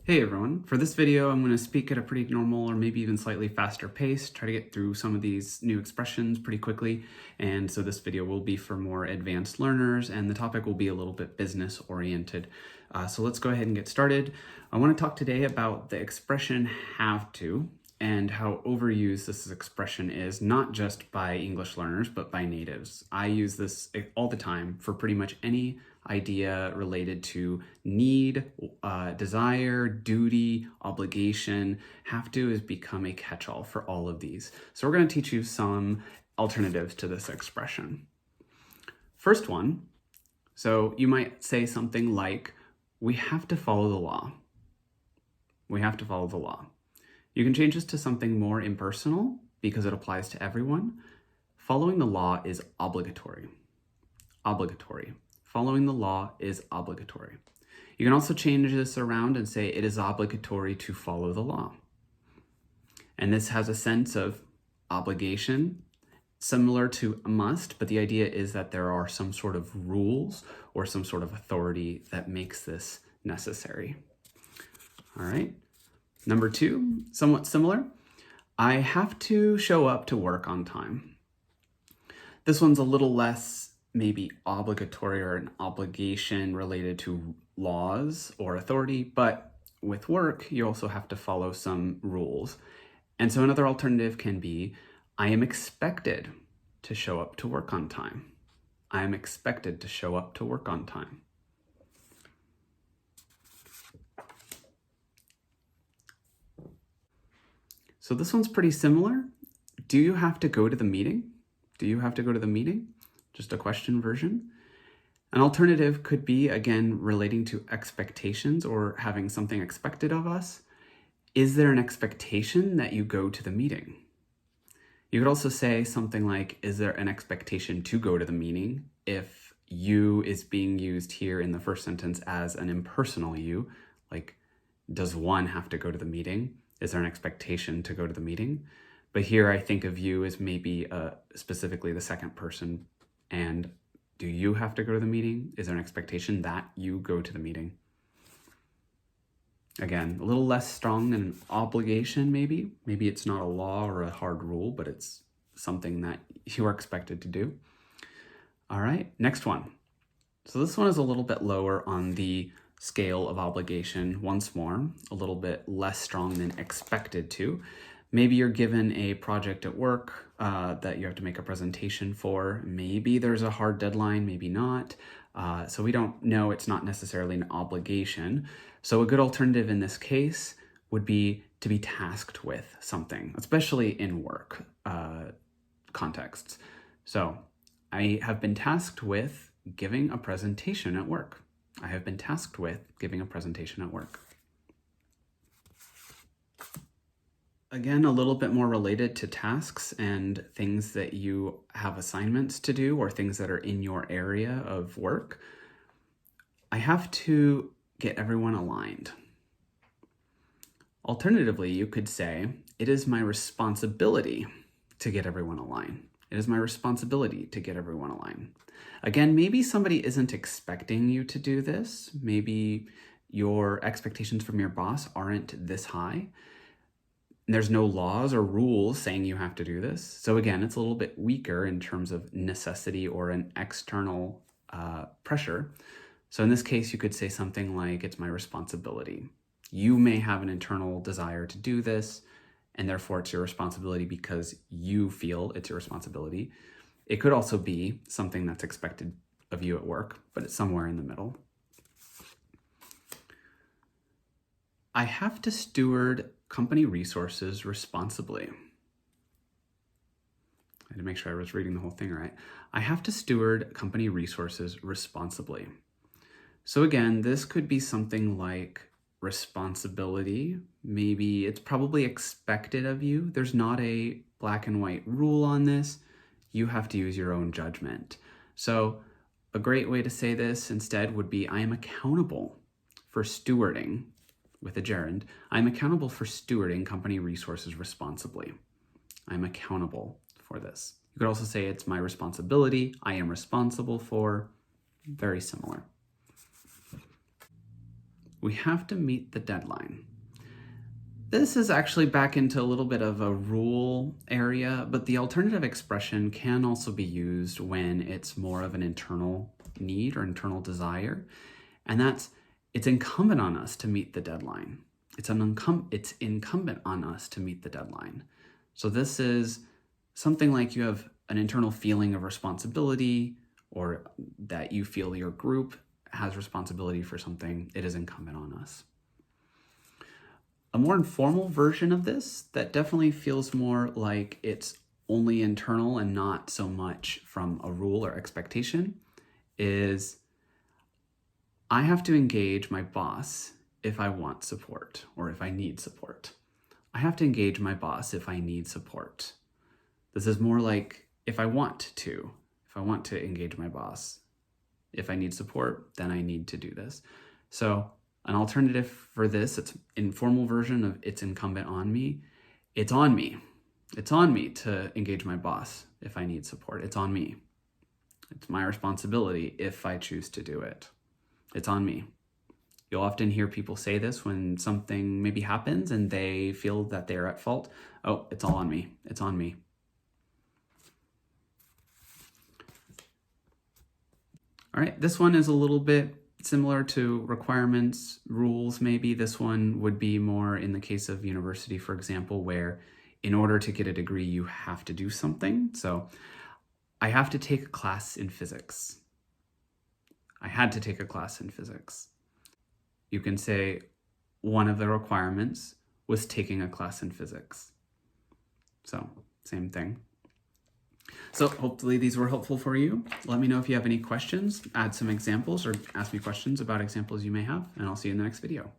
Hey everyone, for this video I'm going to speak at a pretty normal or maybe even slightly faster pace, try to get through some of these new expressions pretty quickly, and so this video will be for more advanced learners and the topic will be a little bit business oriented. So let's go ahead and get started. I want to talk today about the expression have to and how overused this expression is, not just by English learners but by natives. I use this all the time for pretty much any idea related to need, desire, duty, obligation. Have to has become a catch-all for all of these. So we're going to teach you some alternatives to this expression. First one, so you might say something like, we have to follow the law. We have to follow the law. You can change this to something more impersonal because it applies to everyone. Following the law is obligatory. Obligatory. Following the law is obligatory. You can also change this around and say it is obligatory to follow the law. And this has a sense of obligation, similar to a must, but the idea is that there are some sort of rules or some sort of authority that makes this necessary. All right. Number two, somewhat similar. I have to show up to work on time. This one's a little less maybe obligatory or an obligation related to laws or authority, but with work, you also have to follow some rules. And so another alternative can be, I am expected to show up to work on time. I am expected to show up to work on time. So this one's pretty similar. Do you have to go to the meeting? Do you have to go to the meeting? Just a question version. An alternative could be, again, relating to expectations or having something expected of us. Is there an expectation that you go to the meeting? You could also say something like, is there an expectation to go to the meeting? If you is being used here in the first sentence as an impersonal you, like, does one have to go to the meeting? Is there an expectation to go to the meeting? But here I think of you as maybe specifically the second person. And do you have to go to the meeting? Is there an expectation that you go to the meeting? Again, a little less strong than an obligation, maybe. Maybe it's not a law or a hard rule, but it's something that you are expected to do. All right, next one. So this one is a little bit lower on the scale of obligation. Once more, a little bit less strong than expected to. Maybe you're given a project at work that you have to make a presentation for. Maybe there's a hard deadline, maybe not. So we don't know, it's not necessarily an obligation. So a good alternative in this case would be to be tasked with something, especially in work contexts. So I have been tasked with giving a presentation at work. I have been tasked with giving a presentation at work. Again, a little bit more related to tasks and things that you have assignments to do or things that are in your area of work. I have to get everyone aligned. Alternatively, you could say, it is my responsibility to get everyone aligned. It is my responsibility to get everyone aligned. Again, maybe somebody isn't expecting you to do this. Maybe your expectations from your boss aren't this high. There's no laws or rules saying you have to do this. So again, it's a little bit weaker in terms of necessity or an external pressure. So in this case, you could say something like, it's my responsibility. You may have an internal desire to do this, and therefore it's your responsibility because you feel it's your responsibility. It could also be something that's expected of you at work, but it's somewhere in the middle. I have to steward company resources responsibly. I had to make sure I was reading the whole thing right. I have to steward company resources responsibly. So again, this could be something like responsibility. Maybe it's probably expected of you. There's not a black and white rule on this. You have to use your own judgment. So a great way to say this instead would be, I am accountable for stewarding, with a gerund, I'm accountable for stewarding company resources responsibly. I'm accountable for this. You could also say it's my responsibility. I am responsible for. Very similar. we have to meet the deadline. This is actually back into a little bit of a rule area, but the alternative expression can also be used when it's more of an internal need or internal desire. And that's, it's incumbent on us to meet the deadline. It's incumbent on us to meet the deadline. So this is something like you have an internal feeling of responsibility, or that you feel your group has responsibility for something. It is incumbent on us. A more informal version of this that definitely feels more like it's only internal and not so much from a rule or expectation is, I have to engage my boss if I want support or if I need support. I have to engage my boss if I need support. This is more like if I want to engage my boss. If I need support, then I need to do this. So an alternative for this, it's informal version of it's incumbent on me. It's on me. It's on me to engage my boss if I need support. It's on me. It's my responsibility if I choose to do it. It's on me. You'll often hear people say this when something maybe happens and they feel that they're at fault. Oh, it's all on me. It's on me. All right, this one is a little bit similar to requirements, rules maybe. This one would be more in the case of university, for example, where in order to get a degree, you have to do something. So I have to take a class in physics. I had to take a class in physics. You can say one of the requirements was taking a class in physics. So same thing. So hopefully these were helpful for you. Let me know if you have any questions, add some examples, or ask me questions about examples you may have, and I'll see you in the next video.